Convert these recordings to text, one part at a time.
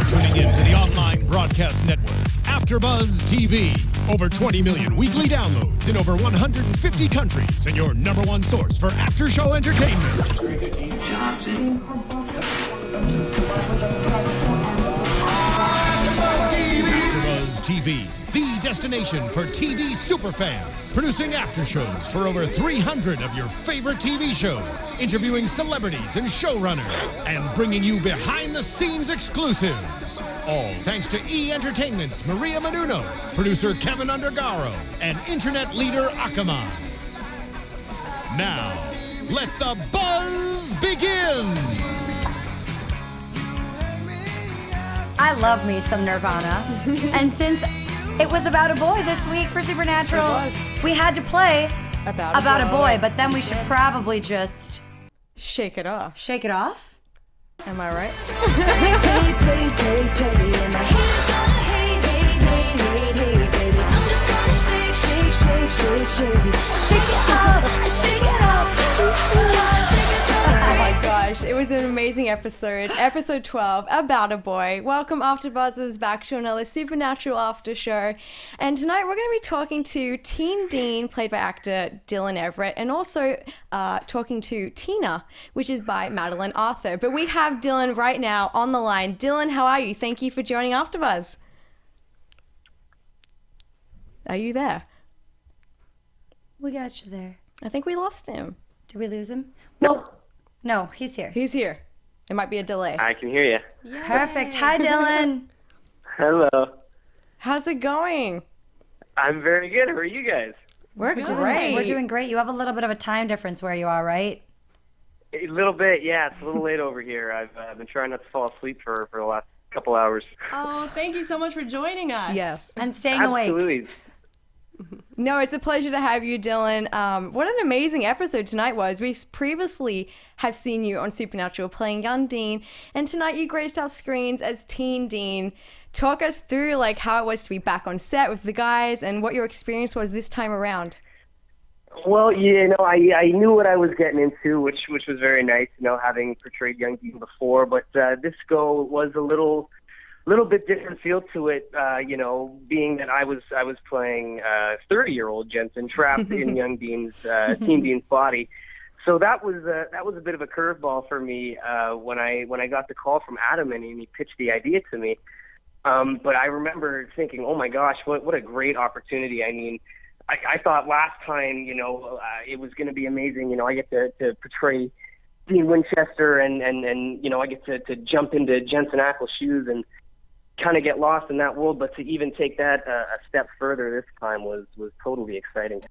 tuning in to the online broadcast network, AFTERBUZZ TV. Over 20 million weekly downloads in over 150 countries, and your number one source for after-show entertainment. AFTERBUZZ TV, the destination for TV superfans, producing after-shows for over 300 of your favorite TV shows, interviewing celebrities and showrunners, and bringing you behind-the-scenes exclusives. All thanks to E! Entertainment's Maria Menounos, producer Kevin Undergaro, and internet leader Akamai. Now, let the buzz begin! I love me some Nirvana. And since it was about a boy this week for Supernatural, we had to play about a boy, but then we should probably just shake it off. Shake it off? Am I right? Oh my gosh, it was an amazing episode. Episode 12, About a Boy. Welcome AfterBuzzers back to another Supernatural after show. And tonight we're going to be talking to Teen Dean, played by actor Dylan Everett, and also talking to Tina, which is by Madeleine Arthur. But we have Dylan right now on the line. Dylan, how are you? Thank you for joining AfterBuzz. Are you there? We got you there. I think we lost him. Did we lose him? Well, no, he's here. He's here. It might be a delay. I can hear you. Yay. Perfect. Hi, Dylan. Hello. How's it going? I'm very good. How are you guys? We're Good. great. We're doing great. You have a little bit of a time difference where you are, right? A little bit, yeah. It's a little late over here. I've been trying not to fall asleep for the last couple hours. Oh, thank you so much for joining us. Yes. And staying awake. Absolutely. No, it's a pleasure to have you, Dylan. What an amazing episode tonight was. We previously have seen you on Supernatural playing young Dean, and tonight you graced our screens as Teen Dean. Talk us through like how it was to be back on set with the guys and what your experience was this time around. Well, I knew what I was getting into, which was very nice, having portrayed young Dean before. But this go was a little bit different feel to it, being that I was playing 30-year-old Jensen trapped in young Dean's Teen Dean's body. So that was a bit of a curveball for me when I got the call from Adam and he pitched the idea to me. But I remember thinking, oh my gosh, what a great opportunity. I mean, I thought last time, it was going to be amazing. I get to portray Dean Winchester and I get to jump into Jensen Ackles' shoes and kind of get lost in that world, but to even take that a step further this time was totally exciting.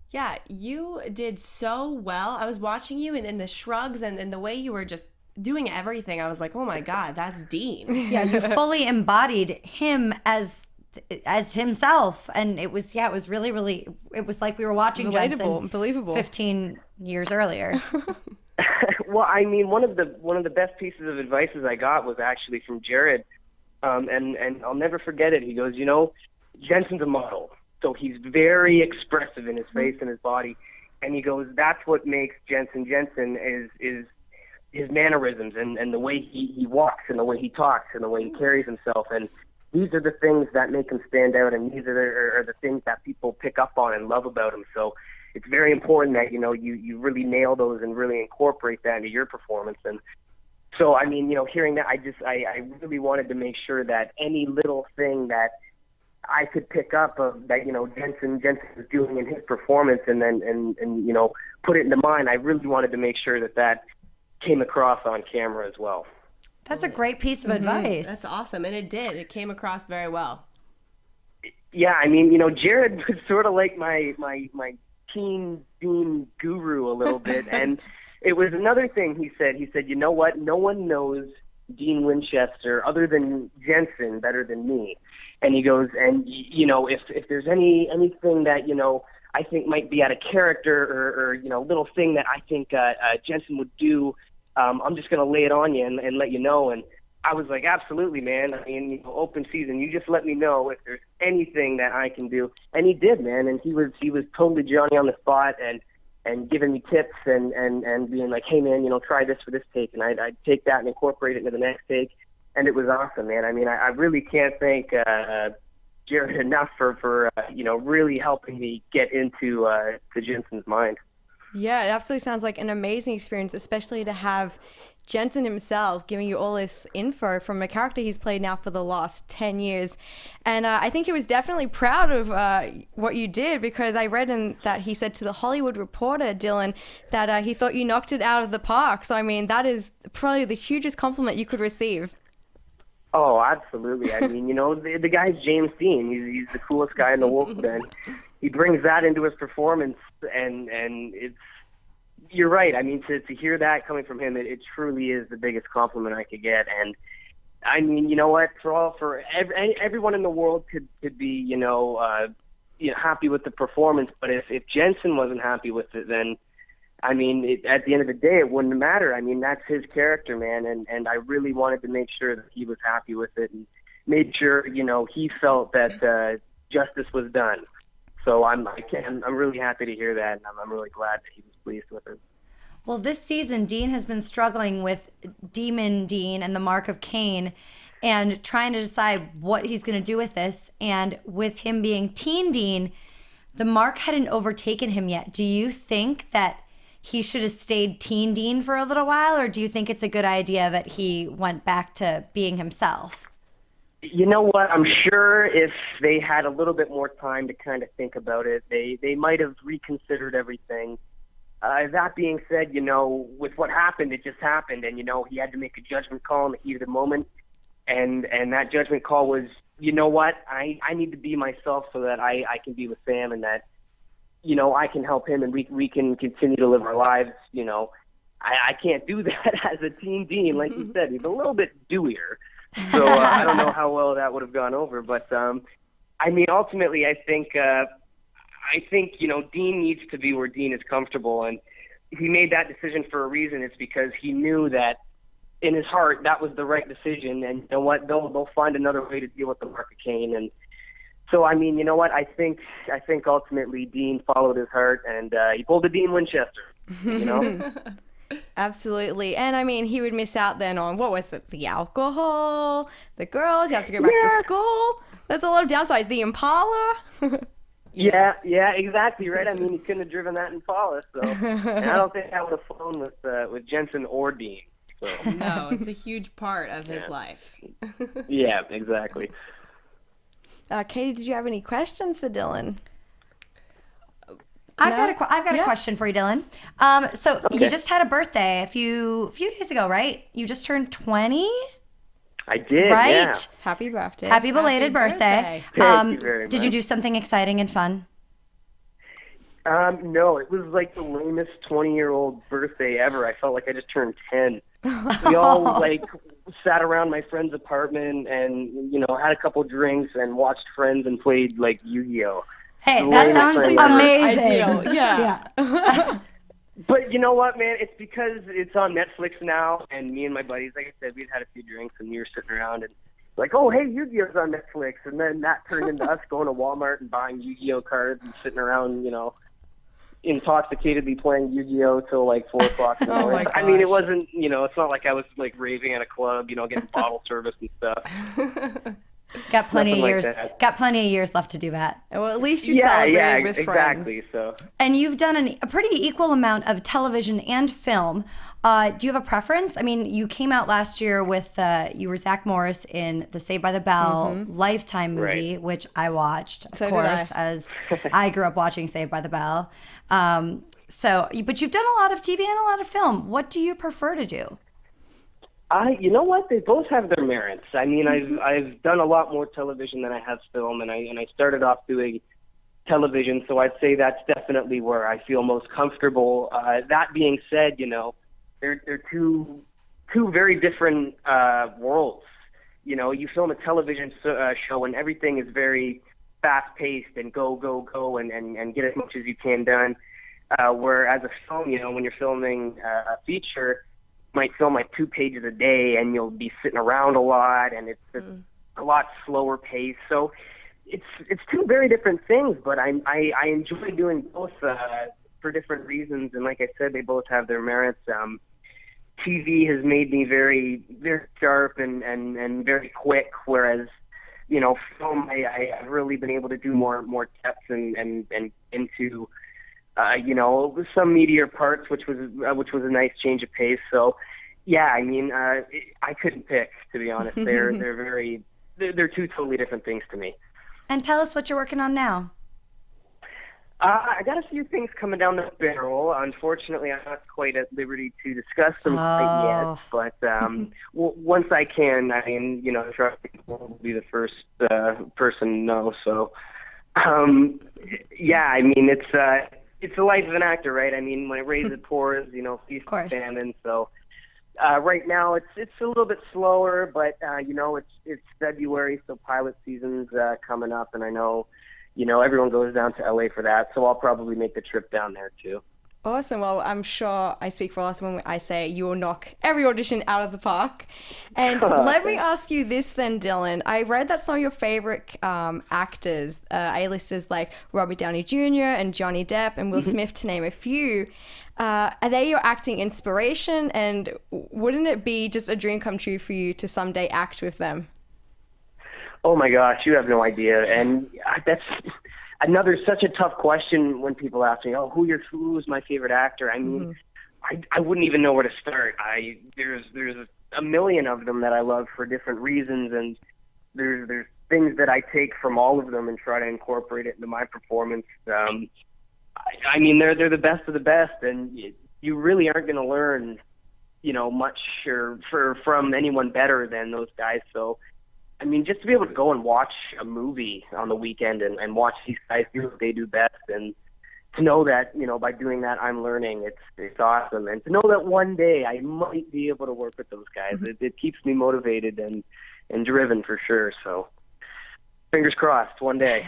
Yeah, you did so well. I was watching you and the shrugs and the way you were just doing everything. I was like, oh my God, that's Dean. Yeah, you fully embodied him as himself, and it was really, really. It was like we were watching Jensen, believable, 15 years earlier. Well, I mean, one of the best pieces of advice I got was actually from Jared. And I'll never forget it. He goes, Jensen's a model, so he's very expressive in his face and his body. And he goes, that's what makes Jensen is his mannerisms and the way he walks and the way he talks and the way he carries himself. And these are the things that make him stand out, and these are the things that people pick up on and love about him. So it's very important that, you really nail those and really incorporate that into your performance. And so, I mean, hearing that, I really wanted to make sure that any little thing that I could pick up of that, Jensen was doing in his performance and put it into mine. I really wanted to make sure that came across on camera as well. That's a great piece of advice. That's awesome. And it did. It came across very well. Yeah, I mean, Jared was sort of like my Teen Dean guru a little bit. And it was another thing he said. He said, you know what? No one knows Dean Winchester other than Jensen better than me. And he goes, and, if there's anything that, I think might be out of character or little thing that I think Jensen would do, I'm just going to lay it on you and let you know. And I was like, absolutely, man. I mean, open season. You just let me know if there's anything that I can do. And he did, man. And he was totally Johnny on the spot and giving me tips and being like, hey, man, try this for this take. And I'd take that and incorporate it into the next take. it was awesome, man. I mean, I really can't thank Jared enough for really helping me get into to Jensen's mind. Yeah, it absolutely sounds like an amazing experience, especially to have Jensen himself giving you all this info from a character he's played now for the last 10 years. And I think he was definitely proud of what you did, because I read that he said to the Hollywood Reporter, Dylan, that he thought you knocked it out of the park. So, I mean, that is probably the hugest compliment you could receive. Oh, absolutely. I mean, the guy's James Dean. He's the coolest guy in the world, and he brings that into his performance, and it's, you're right. I mean, to hear that coming from him, it truly is the biggest compliment I could get. And I mean, you know what? For everyone in the world could be, happy with the performance. But if Jensen wasn't happy with it, then I mean, at the end of the day, it wouldn't matter. I mean, that's his character, man. And I really wanted to make sure that he was happy with it and made sure, he felt that justice was done. So I'm really happy to hear that, and I'm really glad that he was pleased with it. Well, this season, Dean has been struggling with Demon Dean and the Mark of Cain and trying to decide what he's going to do with this. And with him being Teen Dean, the Mark hadn't overtaken him yet. Do you think that he should have stayed Teen Dean for a little while, or do you think it's a good idea that he went back to being himself? You know what? I'm sure if they had a little bit more time to kind of think about it, they might have reconsidered everything. That being said, with what happened, it just happened, and he had to make a judgment call in the heat of the moment, and that judgment call was, you know what? I need to be myself so that I can be with Sam, and that I can help him, and we can continue to live our lives. I can't do that as a Teen Dean, like you said. He's a little bit dewier. So I don't know how well that would have gone over, but I mean, ultimately, I think Dean needs to be where Dean is comfortable, and he made that decision for a reason. It's because he knew that in his heart that was the right decision, and you know what? They'll find another way to deal with the Mark of Cain, and so I mean, you know what? I think ultimately Dean followed his heart, and he pulled a Dean Winchester. Absolutely. And I mean, he would miss out then on, what was it, the alcohol, the girls, you have to go back to school. There's a lot of downsides. The Impala. Yeah, exactly, right? I mean, he couldn't have driven that Impala, so. And I don't think I would have flown with Jensen or Dean. So. No, it's a huge part of his life. Yeah, exactly. Katie, did you have any questions for Dylan? I've got a question for you, Dylan. So you just had a birthday a few days ago, right? You just turned 20? I did, right? Yeah. Happy birthday. Happy belated birthday. Thank you very much. Did you do something exciting and fun? No, it was like the lamest 20-year-old birthday ever. I felt like I just turned 10. We all sat around my friend's apartment and had a couple drinks and watched Friends and played Yu-Gi-Oh. Hey, that sounds amazing. Ideal. Yeah. But you know what, man? It's because it's on Netflix now, and me and my buddies, like I said, we'd had a few drinks, and we were sitting around and oh, hey, Yu-Gi-Oh's on Netflix. And then that turned into us going to Walmart and buying Yu-Gi-Oh cards and sitting around, intoxicatedly playing Yu-Gi-Oh till 4 o'clock in the morning. I mean, it wasn't, it's not like I was raving at a club, getting bottle service and stuff. Got plenty of years. Got plenty of years left to do that. Well, at least you celebrated with friends. Exactly. So. And you've done a pretty equal amount of television and film. Do you have a preference? I mean, you came out last year with you were Zach Morris in the Saved by the Bell Lifetime movie, which I watched, of course, as I grew up watching Saved by the Bell. But you've done a lot of TV and a lot of film. What do you prefer to do? You know what? They both have their merits. I mean, I've done a lot more television than I have film, and I started off doing television, so I'd say that's definitely where I feel most comfortable. That being said, they're two very different worlds. You film a television show, and everything is very fast-paced and go, and get as much as you can done. Whereas a film, when you're filming a feature, might film 2 pages a day, and you'll be sitting around a lot, and it's a lot slower pace. So it's two very different things, but I enjoy doing both for different reasons. And like I said, they both have their merits. TV has made me very, very sharp and very quick, whereas, film, I've really been able to do more depth and into, some meatier parts, which was a nice change of pace. So, yeah, I mean, I couldn't pick, to be honest. They're two totally different things to me. And tell us what you're working on now. I got a few things coming down the barrel. Unfortunately, I'm not quite at liberty to discuss them quite yet. But once I can, Charlie will be the first person to know. So, yeah, I mean, it's the life of an actor, right? I mean, when it rains, it pours. Feast and famine. So, right now it's a little bit slower, but it's February, so pilot season's coming up, and I know. Everyone goes down to LA for that, so I'll probably make the trip down there too. Awesome. Well, I'm sure I speak for us when I say you will knock every audition out of the park. And let me ask you this then, Dylan. I read that some of your favorite actors, A-listers like Robert Downey Jr. and Johnny Depp and Will Smith, to name a few, are they your acting inspiration? And wouldn't it be just a dream come true for you to someday act with them? Oh my gosh, you have no idea. And that's such a tough question when people ask me, who's my favorite actor? I mean, I wouldn't even know where to start. There's a million of them that I love for different reasons, and there's things that I take from all of them and try to incorporate it into my performance. I mean, they're the best of the best, and you really aren't going to learn, much from anyone better than those guys. So, I mean, just to be able to go and watch a movie on the weekend and watch these guys do what they do best, and to know that, by doing that, I'm learning, it's awesome. And to know that one day I might be able to work with those guys, it keeps me motivated and driven for sure. So fingers crossed, one day.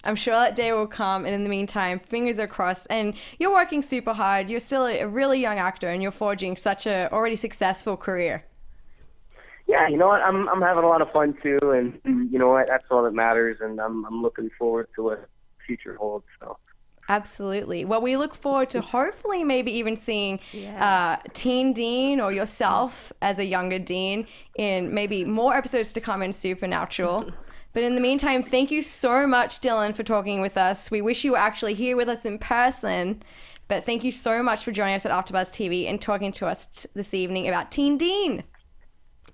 I'm sure that day will come, and in the meantime, fingers are crossed. And you're working super hard. You're still a really young actor, and you're forging such a already successful career. Yeah, you know what? I'm having a lot of fun too, and you know what? That's all that matters, and I'm looking forward to what the future holds. So. Absolutely. Well, we look forward to hopefully maybe even seeing Teen Dean or yourself as a younger Dean in maybe more episodes to come in Supernatural. But in the meantime, thank you so much, Dylan, for talking with us. We wish you were actually here with us in person. But thank you so much for joining us at AfterBuzz TV and talking to us this evening about Teen Dean.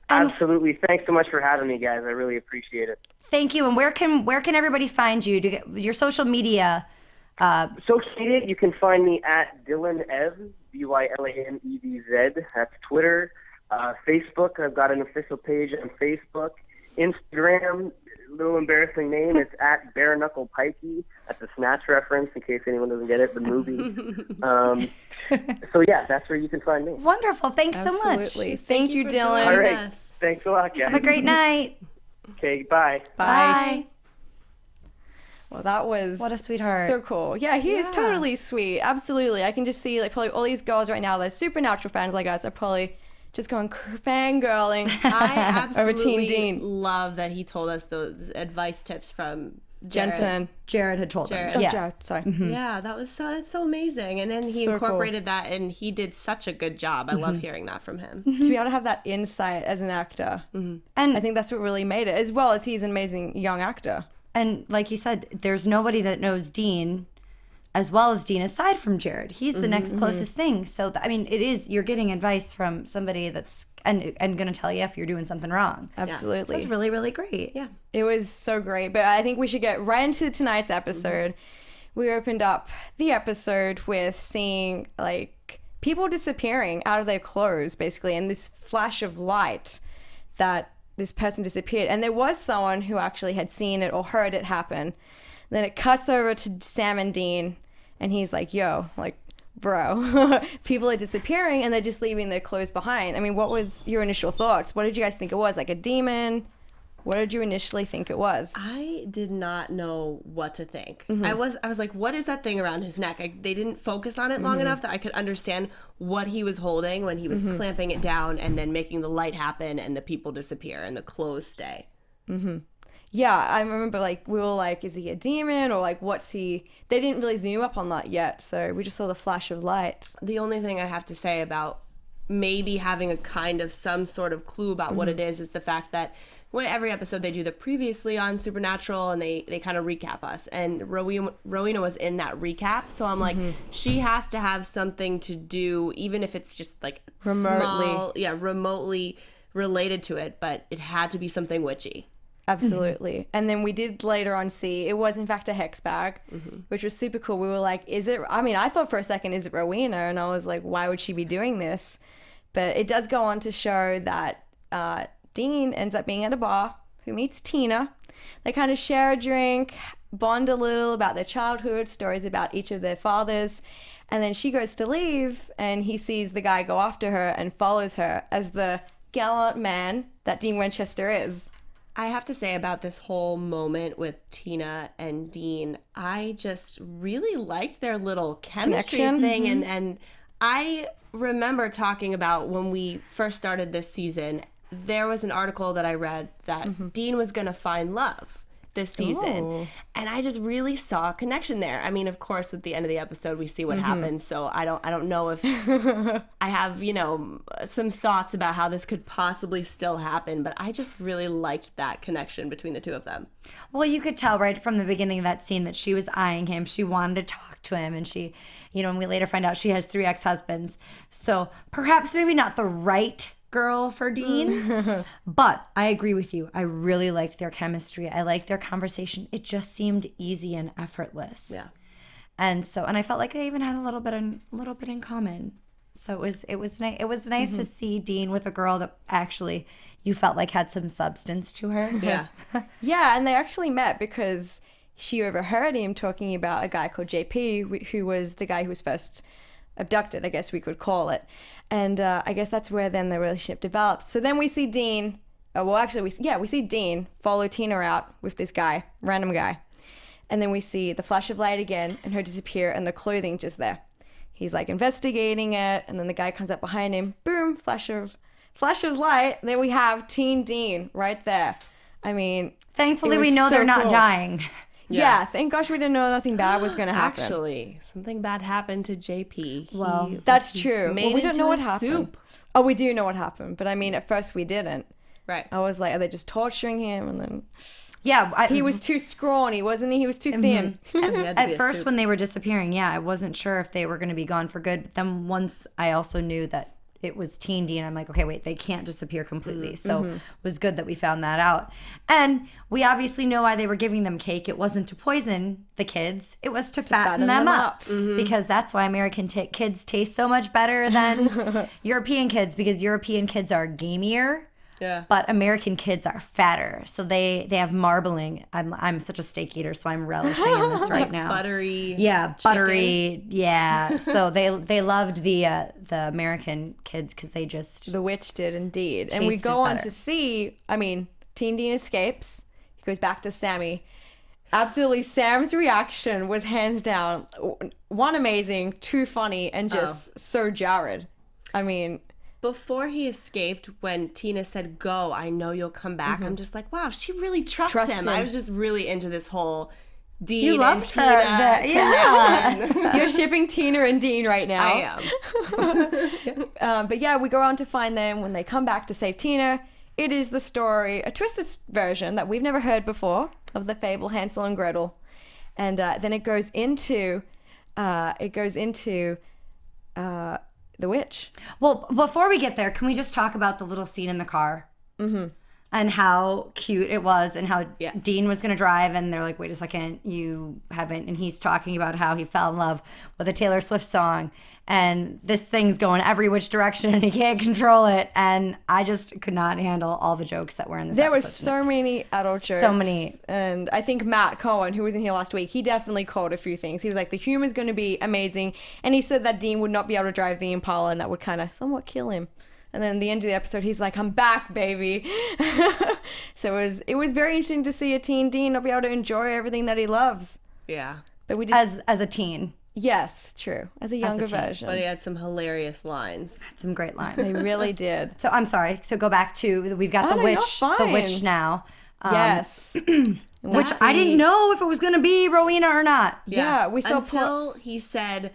Absolutely. Thanks so much for having me, guys. I really appreciate it. Thank you. And where can everybody find you? To get your social media? Social media, you can find me at Dylan Ev, DylanEvz. That's Twitter. Facebook, I've got an official page on Facebook. Instagram, little embarrassing name, it's at Bare Knuckle Pikey. That's a Snatch reference in case anyone doesn't get it, the movie. So yeah, that's where you can find me. Wonderful. Thanks so much. Absolutely. Thank you, Dylan. All right. Thanks a lot, guys. Have a great night. Okay, bye. Bye. Well, that was what a sweetheart. So cool. Yeah, he is totally sweet. Absolutely. I can just see probably all these girls right now, they're Supernatural fans like us, are probably just going fangirling. I absolutely over Teen Dean. love that he told us those advice tips from Jensen. Jared had told him. Yeah. Jared, sorry. Mm-hmm. Yeah, that's so amazing. And then he incorporated that, and he did such a good job. I love hearing that from him. To be able to have that insight as an actor. And I think that's what really made it, as well as he's an amazing young actor. And like you said, there's nobody that knows Dean as well as Dean aside from Jared. He's the next closest thing. So, you're getting advice from somebody that's and going to tell you if you're doing something wrong. Absolutely. So it's really, really great. Yeah. It was so great. But I think we should get right into tonight's episode. We opened up the episode with seeing people disappearing out of their clothes, basically, and this flash of light that this person disappeared. And there was someone who actually had seen it or heard it happen. Then it cuts over to Sam and Dean, and he's like, yo, bro, people are disappearing and they're just leaving their clothes behind. I mean, what was your initial thoughts? What did you guys think it was? Like a demon? What did you initially think it was? I did not know what to think. I was like, what is that thing around his neck? They didn't focus on it long enough that I could understand what he was holding when he was clamping it down and then making the light happen and the people disappear and the clothes stay. Yeah, I remember we were like, is he a demon or what's he? They didn't really zoom up on that yet, so we just saw the flash of light. The only thing I have to say about maybe having a kind of some sort of clue about what it is the fact that when every episode they do the previously on Supernatural and they kind of recap us, and Rowena was in that recap, so I'm like, she has to have something to do, even if it's just like remotely related to it, but it had to be something witchy. Absolutely. And then we did later on see it was in fact a hex bag, which was super cool. We were like, is it, I mean, I thought for a second, is it Rowena? And I was like, why would she be doing this? But it does go on to show that Dean ends up being at a bar, who meets Tina. They kind of share a drink, bond a little about their childhood, stories about each of their fathers. And then she goes to leave and he sees the guy go after her and follows her as the gallant man that Dean Winchester is. I have to say about this whole moment with Tina and Dean, I just really liked their little chemistry thing. And I remember talking about when we first started this season, there was an article that I read that Dean was going to find love this season. Ooh. And I just really saw a connection there. I mean, of course, with the end of the episode, we see what happens. So I don't know if I have, some thoughts about how this could possibly still happen, but I just really liked that connection between the two of them. Well, you could tell right from the beginning of that scene that she was eyeing him. She wanted to talk to him, and she, and we later find out she has 3 ex-husbands. So perhaps maybe not the right girl for Dean, but I agree with you. I really liked their chemistry. I liked their conversation. It just seemed easy and effortless. Yeah. And I felt like they even had a little bit in common. So it was nice to see Dean with a girl that actually you felt like had some substance to her. Yeah. Yeah, and they actually met because she overheard him talking about a guy called JP, who was the guy who was first abducted, I guess we could call it. And I guess that's where then the relationship develops. So then we see Dean, we see Dean follow Tina out with this guy, random guy. And then we see the flash of light again and her disappear and the clothing just there. He's like investigating it, and then the guy comes up behind him, boom, flash of light. There we have Teen Dean right there. I mean, thankfully we know they're not dying. Yeah, thank gosh we didn't know nothing bad was going to happen. Actually, something bad happened to JP. Well, that's true. Made we don't know what happened. Soup. Oh, we do know what happened, but I mean, at first we didn't. Right. I was like, are they just torturing him? And then, yeah, he was too scrawny, wasn't he? He was too thin. At first, when they were disappearing, I wasn't sure if they were going to be gone for good. But then once I also knew that it was Teen Dean, I'm like, okay, wait, they can't disappear completely. So it was good that we found that out. And we obviously know why they were giving them cake. It wasn't to poison the kids. It was to fatten them up. Because that's why American kids taste so much better than European kids, because European kids are gamier. Yeah. But American kids are fatter, so they have marbling. I'm such a steak eater, so I'm relishing in this right now. Buttery. Yeah, buttery. Chicken. Yeah. So they loved the American kids because they just the witch did indeed, and we go on to see. I mean, Teen Dean escapes. He goes back to Sammy. Absolutely, Sam's reaction was hands down one amazing, two funny, and just so jarred. I mean. Before he escaped, when Tina said, "Go, I know you'll come back," I'm just like, wow, she really trusts him. I was just really into this whole Dean and Tina connection. You're shipping Tina and Dean right now. I am. But yeah, we go on to find them when they come back to save Tina. It is the story, a twisted version that we've never heard before of the fable Hansel and Gretel. And then it goes into the witch. Well, before we get there, can we just talk about the little scene in the car? Mm-hmm. And how cute it was, and how Dean was going to drive, and they're like, wait a second, you haven't. And he's talking about how he fell in love with a Taylor Swift song, and this thing's going every which direction, and he can't control it. And I just could not handle all the jokes that were in this episode. There were so many adult jokes. So many. And I think Matt Cohen, who was in here last week, he definitely called a few things. He was like, the humor's going to be amazing. And he said that Dean would not be able to drive the Impala, and that would kind of somewhat kill him. And then at the end of the episode, he's like, I'm back, baby. So it was very interesting to see a teen Dean not be able to enjoy everything that he loves. Yeah. But we did, as a teen. Yes, true. As a younger version. But he had some hilarious lines. Had some great lines. He really did. So I'm sorry. So go back to, we've got the witch now. Yes. Which I didn't know if it was going to be Rowena or not. Yeah, we saw until he said,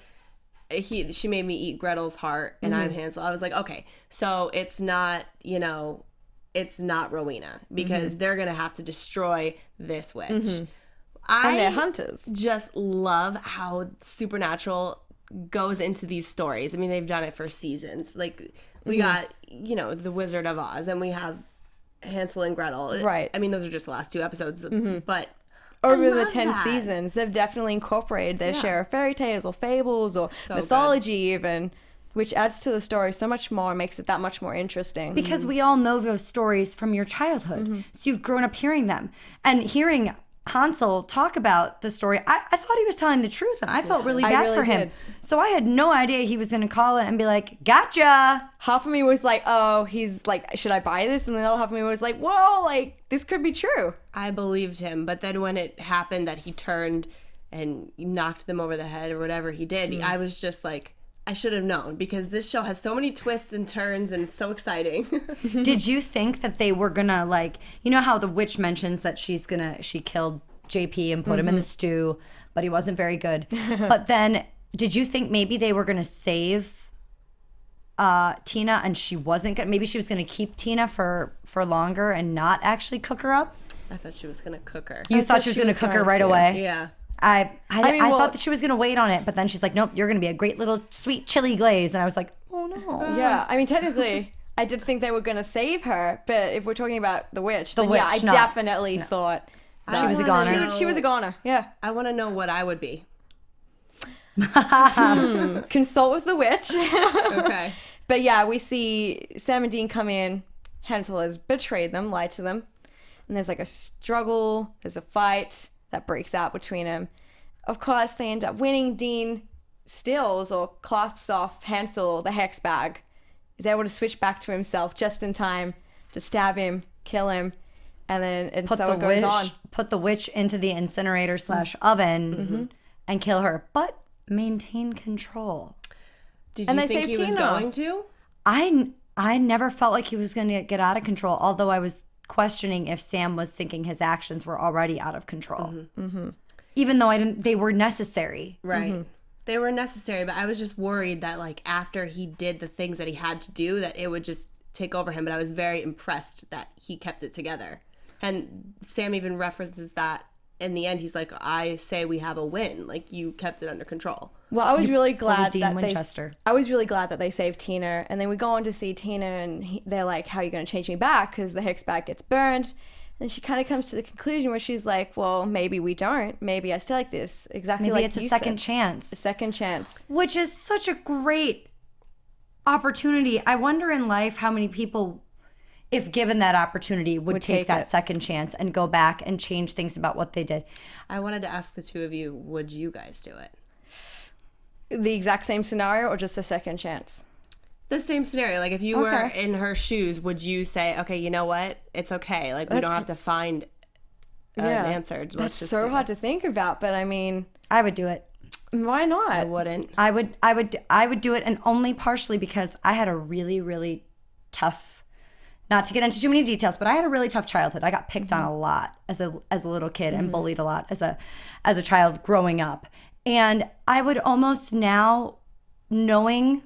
she made me eat Gretel's heart, and I'm Hansel. I was like, okay, so it's not, it's not Rowena, because they're gonna have to destroy this witch. And they're hunters. Just love how Supernatural goes into these stories. I mean, they've done it for seasons. Like, we got, The Wizard of Oz, and we have Hansel and Gretel. Right. I mean, those are just the last 2 episodes, but over the 10 seasons, they've definitely incorporated their share of fairy tales or fables or mythology even, which adds to the story so much more, makes it that much more interesting. Because we all know those stories from your childhood. So you've grown up hearing them. And hearing Hansel talk about the story, I thought he was telling the truth, and I felt really bad for him. did. So I had no idea he was going to call it and be like, gotcha. Half of me was like, oh, he's like, should I buy this? And the other half of me was like, whoa, like, this could be true. I believed him. But then when it happened that he turned and knocked them over the head or whatever he did, I was just like, I should have known, because this show has so many twists and turns and it's so exciting. Did you think that they were going to, like, how the witch mentions that she killed JP and put him in the stew, but he wasn't very good. But then, did you think maybe they were going to save Tina and she wasn't good? Maybe she was going to keep Tina for longer and not actually cook her up? I thought she was going to cook her. You thought she was going to cook her right away? Yeah. I thought that she was going to wait on it, but then she's like, nope, you're going to be a great little sweet chili glaze. And I was like, oh no. Yeah, I mean, technically, I did think they were going to save her, but if we're talking about the witch, then witch, I definitely thought She was a goner. She was a goner, yeah. I want to know what I would be. Consult with the witch. Okay. But yeah, we see Sam and Dean come in. Hansel has betrayed them, lied to them. And there's like a struggle. There's a fight that breaks out between them. Of course, they end up winning. Dean steals or clasps off Hansel, the hex bag. Is able to switch back to himself just in time to stab him, kill him. And then it goes on. Put the witch into the incinerator / oven and kill her. But maintain control. Did you think he was going to? I never felt like he was going to get out of control, although I was questioning if Sam was thinking his actions were already out of control. Even though they were necessary. Right. They were necessary, but I was just worried that, like, after he did the things that he had to do, that it would just take over him. But I was very impressed that he kept it together. And Sam even references that in the end. He's like, I say we have a win. Like, you kept it under control. Well, I was really glad Dean Winchester. I was really glad that they saved Tina. And then we go on to see Tina, and they're like, how are you going to change me back? Because the hex bag gets burned. And she kind of comes to the conclusion where she's like, well, maybe we don't. Maybe I still like this. Exactly Maybe like it's you a second said. chance. A second chance. Which is such a great opportunity. I wonder in life how many people, if given that opportunity, would take that second chance and go back and change things about what they did. I wanted to ask the two of you, would you guys do it? The exact same scenario or just a second chance? The same scenario. Like, if you were in her shoes, would you say, okay, you know what? It's okay. Like, we don't have to find an answer. That's so hard to think about, but I mean, I would do it. Why not? I wouldn't. I would do it, and only partially because I had a really, really tough, not to get into too many details, but I had a really tough childhood. I got picked on a lot as a little kid and bullied a lot as a child growing up. And I would almost now, knowing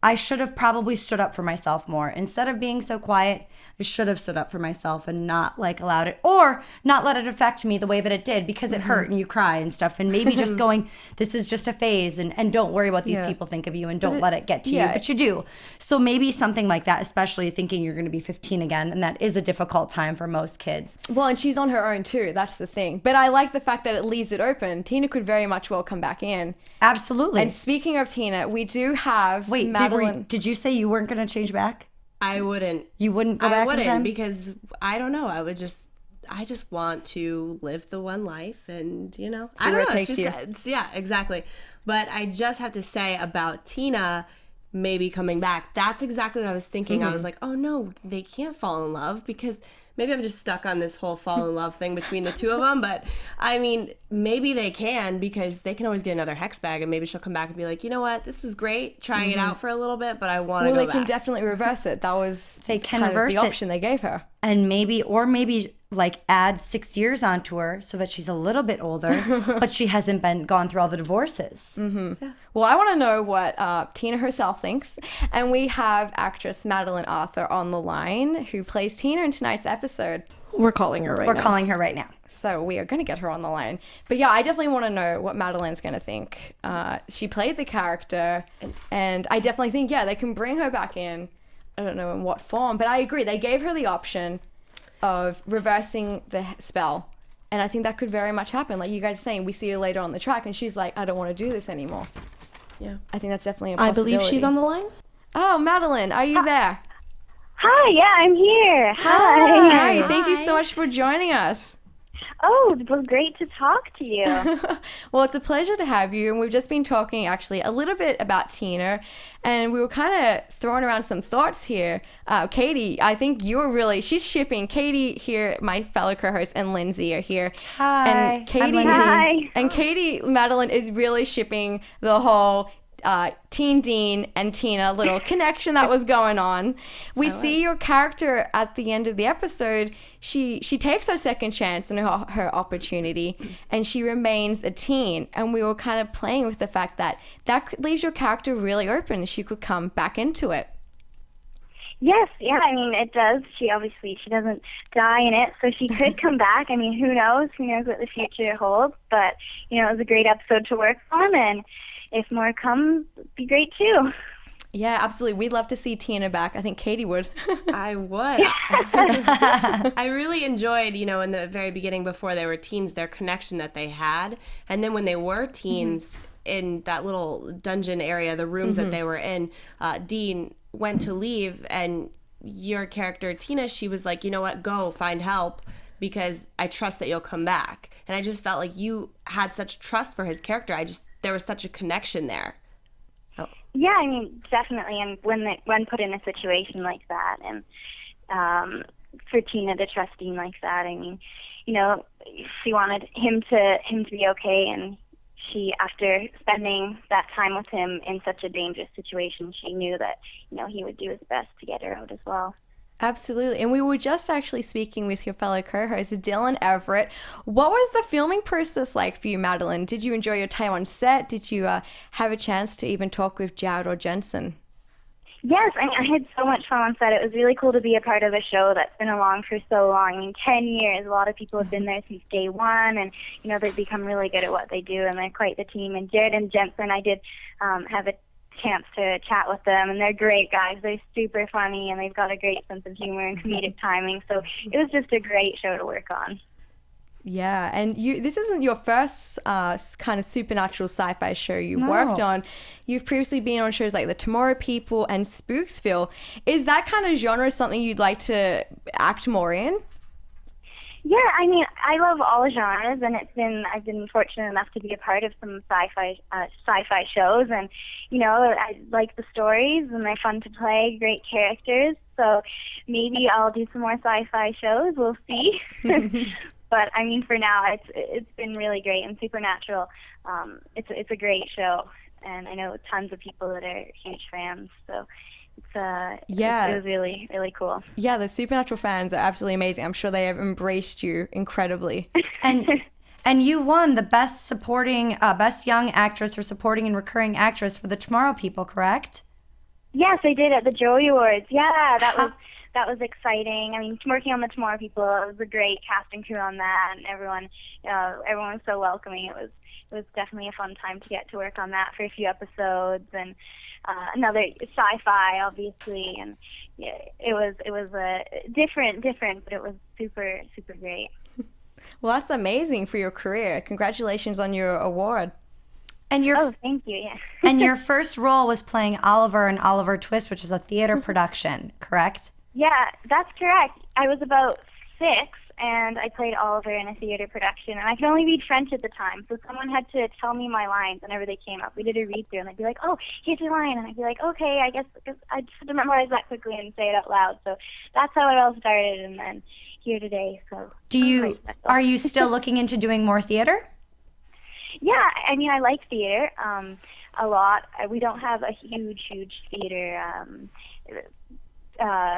I should have probably stood up for myself more. Instead of being so quiet, I should have stood up for myself and not like allowed it, or not let it affect me the way that it did, because it hurt and you cry and stuff. And maybe just going, this is just a phase, and don't worry what these people think of you, and don't let it get to you. But you do. So maybe something like that, especially thinking you're going to be 15 again. And that is a difficult time for most kids. Well, and she's on her own too. That's the thing. But I like the fact that it leaves it open. Tina could very much well come back in. Absolutely. And speaking of Tina, we do have Madeleine. Did you say you weren't going to change back? I wouldn't. You wouldn't go back in time? I wouldn't, because I don't know. I just want to live the one life, and, I don't know. It takes you. Yeah, exactly. But I just have to say about Tina maybe coming back, that's exactly what I was thinking. I was like, oh no, they can't fall in love, because maybe I'm just stuck on this whole fall in love thing between the two of them. But I mean, maybe they can, because they can always get another hex bag, and maybe she'll come back and be like, you know what, this was great trying it out for a little bit, but I want to go back. Well, they can definitely reverse it. That was they can reverse the option they gave her. And maybe like add 6 years onto her so that she's a little bit older, but she hasn't gone through all the divorces. Mm-hmm. Yeah. Well, I want to know what Tina herself thinks. And we have actress Madeleine Arthur on the line, who plays Tina in tonight's episode. We're calling her right now. We're calling her right now. So we are going to get her on the line. But yeah, I definitely want to know what Madeleine's going to think. She played the character, and I definitely think, yeah, they can bring her back in. I don't know in what form, but I agree. They gave her the option of reversing the spell, and I think that could very much happen. Like you guys are saying, we see her later on the track, and she's like, I don't want to do this anymore. Yeah. I think that's definitely a I possibility. believe she's on the line. Oh, Madeleine, are you there? Hi, yeah, I'm here. Hi. Hi, thank you so much for joining us. Oh, it was great to talk to you. Well, it's a pleasure to have you. And we've just been talking actually a little bit about Tina, and we were kind of throwing around some thoughts here. Katie, I think you were really, she's shipping. Katie here, my fellow co-host, and Lyndsey are here. Hi, and Katie, I'm Lyndsey. Hi. And Katie, Madeleine is really shipping the whole Teen Dean and Tina little connection that was going on. We see your character at the end of the episode. She takes her second chance and her opportunity, and she remains a teen. And we were kind of playing with the fact that leaves your character really open. She could come back into it. Yes, yeah, I mean, it does. She doesn't die in it, so she could come back. I mean, who knows? Who knows what the future holds? But, it was a great episode to work on, and if more come, it'd be great too. Yeah, absolutely. We'd love to see Tina back. I think Katie would. I would. I really enjoyed, in the very beginning before they were teens, their connection that they had. And then when they were teens in that little dungeon area, the rooms that they were in, Dean went to leave, and your character, Tina, she was like, you know what, go find help because I trust that you'll come back. And I just felt like you had such trust for his character. There was such a connection there. Yeah, I mean, definitely. And when put in a situation like that, and for Tina to trust Dean like that, I mean, she wanted him to be okay, and she, after spending that time with him in such a dangerous situation, she knew that he would do his best to get her out as well. Absolutely. And we were just actually speaking with your fellow co-host, Dylan Everett. What was the filming process like for you, Madeleine? Did you enjoy your time on set? Did you have a chance to even talk with Jared or Jensen? Yes, I had so much fun on set. It was really cool to be a part of a show that's been along for so long. I mean, 10 years. A lot of people have been there since day one, and, they've become really good at what they do, and they're quite the team. And Jared and Jensen, I did have a chance to chat with them, and they're great guys. They're super funny, and they've got a great sense of humor and comedic timing. So it was just a great show to work on. Yeah, and this isn't your first kind of supernatural sci-fi show you've worked on. You've previously been on shows like The Tomorrow People and Spooksville. Is that kind of genre something you'd like to act more in? Yeah, I mean, I love all genres, and I've been fortunate enough to be a part of some sci-fi shows, and I like the stories, and they're fun to play, great characters. So maybe I'll do some more sci-fi shows. We'll see. But I mean, for now, it's been really great, and Supernatural, it's a great show, and I know tons of people that are huge fans. So. It was really, really cool. Yeah, the Supernatural fans are absolutely amazing. I'm sure they have embraced you incredibly. And you won the best young actress or supporting and recurring actress for The Tomorrow People, correct? Yes, I did at the Joey Awards. Yeah, that was exciting. I mean, working on The Tomorrow People, it was a great cast and crew on that, and everyone was so welcoming. It was definitely a fun time to get to work on that for a few episodes, and another sci-fi, obviously, and yeah, it was different, but it was super, super great. Well, that's amazing for your career. Congratulations on your award. And thank you. Yeah. And your first role was playing Oliver in Oliver Twist, which was a theater production, correct? Yeah, that's correct. I was about 6, and I played Oliver in a theater production, and I could only read French at the time, so someone had to tell me my lines whenever they came up. We did a read-through, and they'd be like, oh, here's your line, and I'd be like, okay, I guess I just had to memorize that quickly and say it out loud. So that's how it all started, and then here today. So are you still looking into doing more theater? Yeah, I mean, I like theater a lot. We don't have a huge theater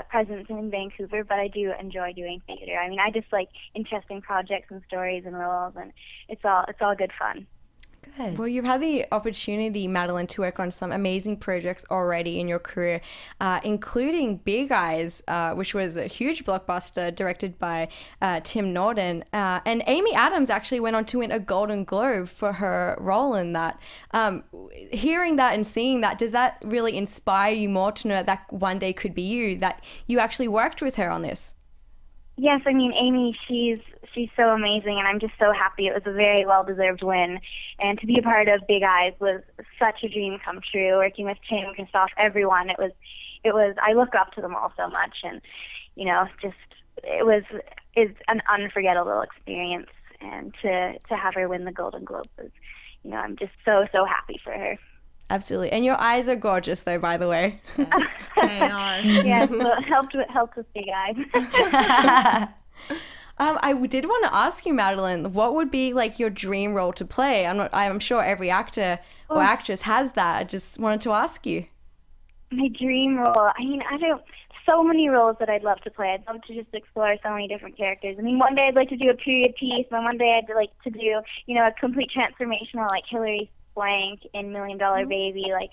presence in Vancouver, but I do enjoy doing theater. I mean, I just like interesting projects and stories and roles, and it's all good fun. Good. Well, you've had the opportunity, Madeleine, to work on some amazing projects already in your career, including Big Eyes, which was a huge blockbuster directed by Tim Norton. And Amy Adams actually went on to win a Golden Globe for her role in that. Hearing that and seeing that, does that really inspire you more to know that one day could be you, that you actually worked with her on this? Yes, I mean, Amy, she's so amazing, and I'm just so happy. It was a very well-deserved win, and to be a part of Big Eyes was such a dream come true. Working with Tim, Christoph, everyone, it was. I look up to them all so much, and it's an unforgettable experience. And to have her win the Golden Globe was, I'm just so happy for her. Absolutely. And your eyes are gorgeous, though, by the way. Yes, they are. Yeah, so it helped with Big Eyes. I did want to ask you, Madeleine, what would be like your dream role to play? I'm sure every actor or actress has that. I just wanted to ask you. My dream role. I mean, so many roles that I'd love to play. I'd love to just explore so many different characters. I mean, one day I'd like to do a period piece, and one day I'd like to do, a complete transformational like Hilary Swank in $1 Million Baby. Like,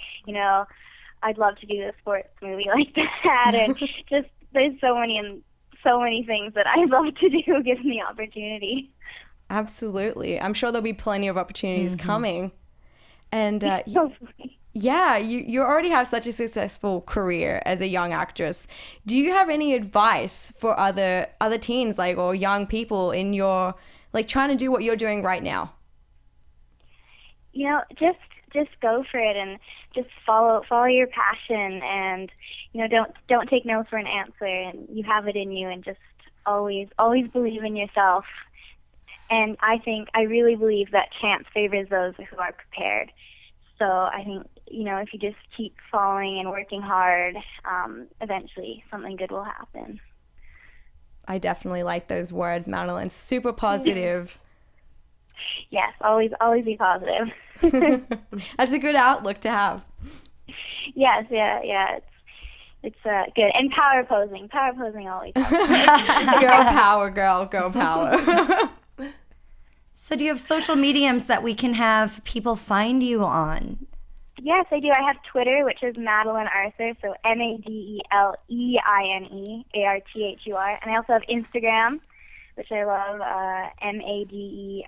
I'd love to do a sports movie like that, and just there's so many things that I'd love to do given the opportunity. Absolutely. I'm sure there'll be plenty of opportunities coming. And you already have such a successful career as a young actress. Do you have any advice for other teens or young people in your trying to do what you're doing right now? Just go for it and just follow your passion, and don't take no for an answer, and you have it in you, and just always believe in yourself. And I really believe that chance favors those who are prepared. So I think if you just keep following and working hard, eventually something good will happen. I definitely like those words, Madeleine. Super positive. Yes, always be positive. That's a good outlook to have. Yes, yeah. It's good. And power posing always helps. Girl power, girl power. So do you have social mediums that we can have people find you on? Yes, I do. I have Twitter, which is Madeleine Arthur, so MaDeleineArthur, and I also have Instagram, which I love, Madeleine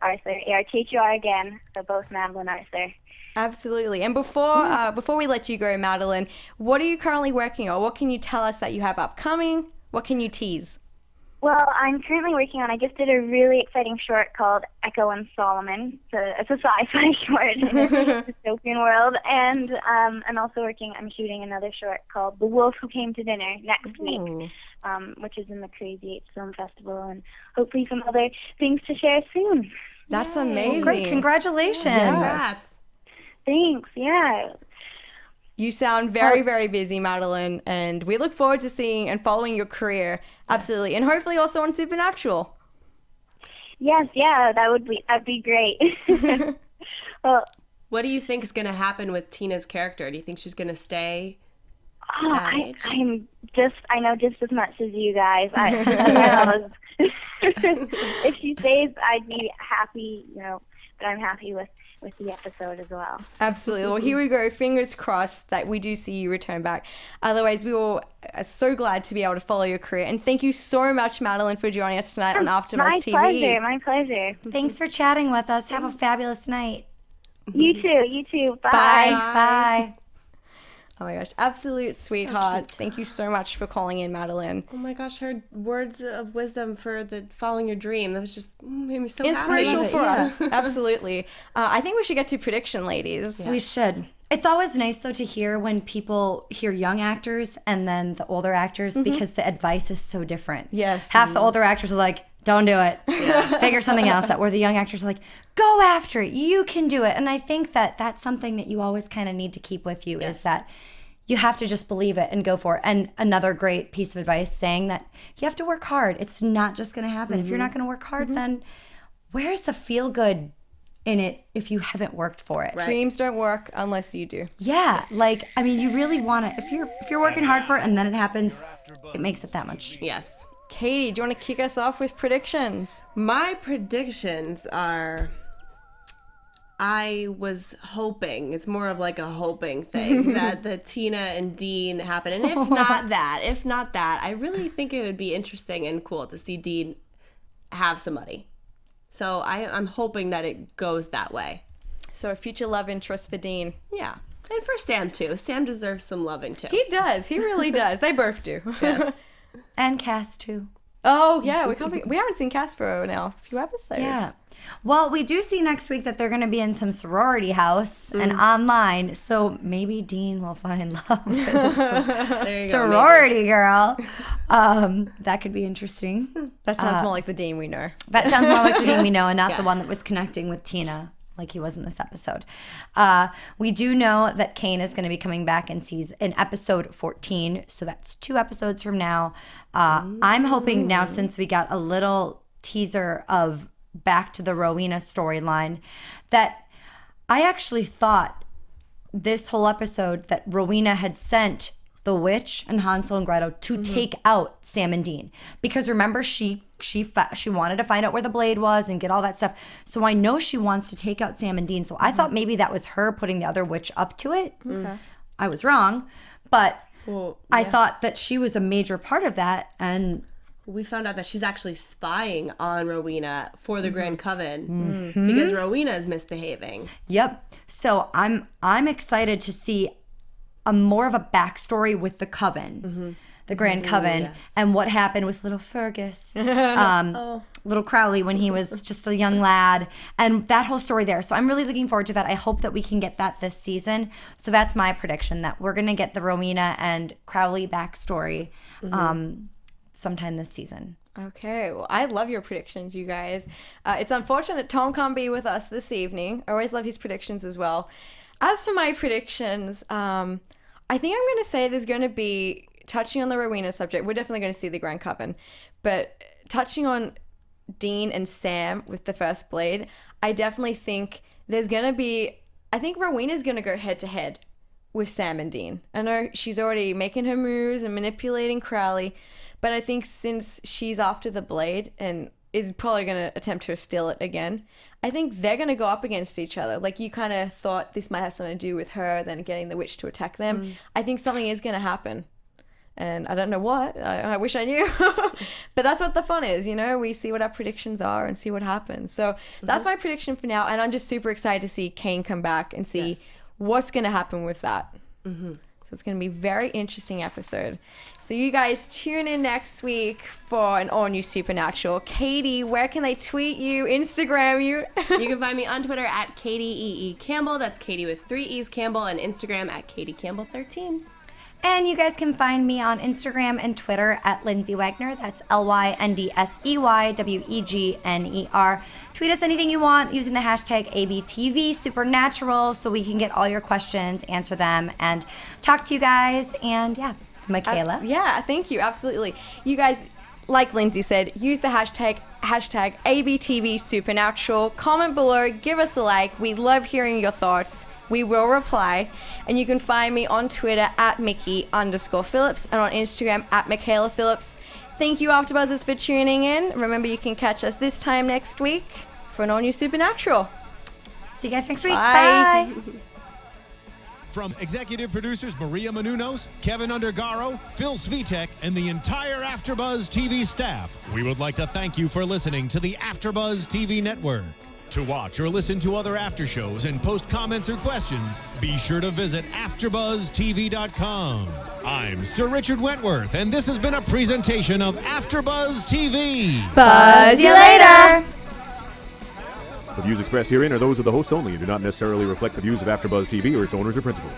Arthur, Arthur again, so both Madeleine Arthur. Absolutely. And before we let you go, Madeleine, what are you currently working on? What can you tell us that you have upcoming? What can you tease? Well, I'm currently working on, I just did a really exciting short called Echo and Solomon. It's a sci-fi short in a dystopian world. And I'm also I'm shooting another short called The Wolf Who Came to Dinner next week, which is in the Crazy 8 Film Festival, and hopefully some other things to share soon. That's amazing. Great, congratulations. Yes. Thanks, yeah. You sound very, very busy, Madeleine, and we look forward to seeing and following your career. Absolutely. And hopefully also on Supernatural. Yes, yeah, that'd be great. Well, what do you think is going to happen with Tina's character? Do you think she's going to stay that age? I know just as much as you guys. If she stays, I'd be happy, but I'm happy with the episode as well. Absolutely. Well, here we go. Fingers crossed that we do see you return back. Otherwise, we are so glad to be able to follow your career. And thank you so much, Madeleine, for joining us tonight on AFTERBUZZ TV. My pleasure. Thanks for chatting with us. Have a fabulous night. You too. Bye. Bye. Oh my gosh, absolute sweetheart. Thank you so much for calling in, Madeleine. Oh my gosh, her words of wisdom for the following your dream. That was just made me so inspirational happy. for us. Absolutely. I think we should get to prediction, ladies. Yes. We should. It's always nice, though, to hear when people hear young actors and then the older actors, because the advice is so different. Yes. Half the older actors are like, don't do it. Figure something else out. Where the young actors are like, go after it. You can do it. And I think that that's something that you always kind of need to keep with you, is that you have to just believe it and go for it. And another great piece of advice, saying that you have to work hard. It's not just going to happen. If you're not going to work hard, then where's the feel-good in it if you haven't worked for it. Right. Dreams don't work unless you do. Yeah, like I mean, you really want to. If you're working hard for it and then it happens, it makes it that much. Yes. Katie, do you want to kick us off with predictions? My predictions are, I was hoping, it's more of like a hoping thing, that the Tina and Dean happen. And if not that, I really think it would be interesting and cool to see Dean have somebody. So I'm hoping that it goes that way. So a future love interest for Dean. Yeah. And for Sam, too. Sam deserves some loving, too. He does. He really does. They both do. Yes. And Cass too. Oh, yeah. We haven't seen Casper now. A few episodes. Yeah. Well, we do see next week that they're going to be in some sorority house and online, so maybe Dean will find love with a sorority girl. That could be interesting. That sounds more like the Dean we know. That sounds more like the Dean we know and not the one that was connecting with Tina like he was in this episode. We do know that Kane is going to be coming back in episode 14, so that's 2 episodes from now. I'm hoping now, since we got a little teaser of back to the Rowena storyline, that I actually thought this whole episode that Rowena had sent the witch and Hansel and Gretel to take out Sam and Dean, because remember she wanted to find out where the blade was and get all that stuff. So I know she wants to take out Sam and Dean. So I thought maybe that was her putting the other witch up to it. Okay. I was wrong, but I thought that she was a major part of that. And we found out that she's actually spying on Rowena for the Grand Coven because Rowena is misbehaving. Yep. So I'm excited to see a more of a backstory with the Coven, the Grand Coven, and what happened with little Fergus, little Crowley when he was just a young lad, and that whole story there. So I'm really looking forward to that. I hope that we can get that this season. So that's my prediction, that we're going to get the Rowena and Crowley backstory sometime this season. Okay, well, I love your predictions, you guys. It's unfortunate Tom can't be with us this evening. I always love his predictions as well. As for my predictions, I think I'm going to say there's going to be, touching on the Rowena subject, we're definitely going to see the Grand Coven, but touching on Dean and Sam with the first blade, I definitely think there's going to be, I think Rowena's going to go head to head with Sam and Dean. I know she's already making her moves and manipulating Crowley, but I think since she's after the blade and is probably going to attempt to steal it again, I think they're going to go up against each other. Like, you kind of thought this might have something to do with her then getting the witch to attack them. I think something is going to happen. And I don't know what. I wish I knew. But that's what the fun is, you know? We see what our predictions are and see what happens. So that's my prediction for now. And I'm just super excited to see Kane come back and see what's going to happen with that. So it's going to be a very interesting episode. So you guys tune in next week for an all-new Supernatural. Katie, where can they tweet you, Instagram you? You can find me on Twitter at Katie E.E. Campbell. That's Katie with 3 E's Campbell. And Instagram at Katie Campbell 13. And you guys can find me on Instagram and Twitter at Lyndsey Wegner. That's LYNDSEY WEGNER. Tweet us anything you want using the hashtag ABTV Supernatural so we can get all your questions, answer them, and talk to you guys. And yeah, Mikaela. Yeah, thank you. Absolutely. You guys, like Lyndsey said, use the hashtag ABTV Supernatural. Comment below, give us a like. We love hearing your thoughts. We will reply. And you can find me on Twitter at Mickey_Phillips and on Instagram at Mikaela Phillips. Thank you, AfterBuzzers, for tuning in. Remember, you can catch us this time next week for an all-new Supernatural. See you guys next week. Bye. Bye. From executive producers Maria Menounos, Kevin Undergaro, Phil Svitek, and the entire AfterBuzz TV staff, we would like to thank you for listening to the AfterBuzz TV network. To watch or listen to other after shows and post comments or questions, be sure to visit AfterBuzzTV.com. I'm Sir Richard Wentworth, and this has been a presentation of AfterBuzz TV. Buzz you later. The views expressed herein are those of the hosts only and do not necessarily reflect the views of AfterBuzz TV or its owners or principals.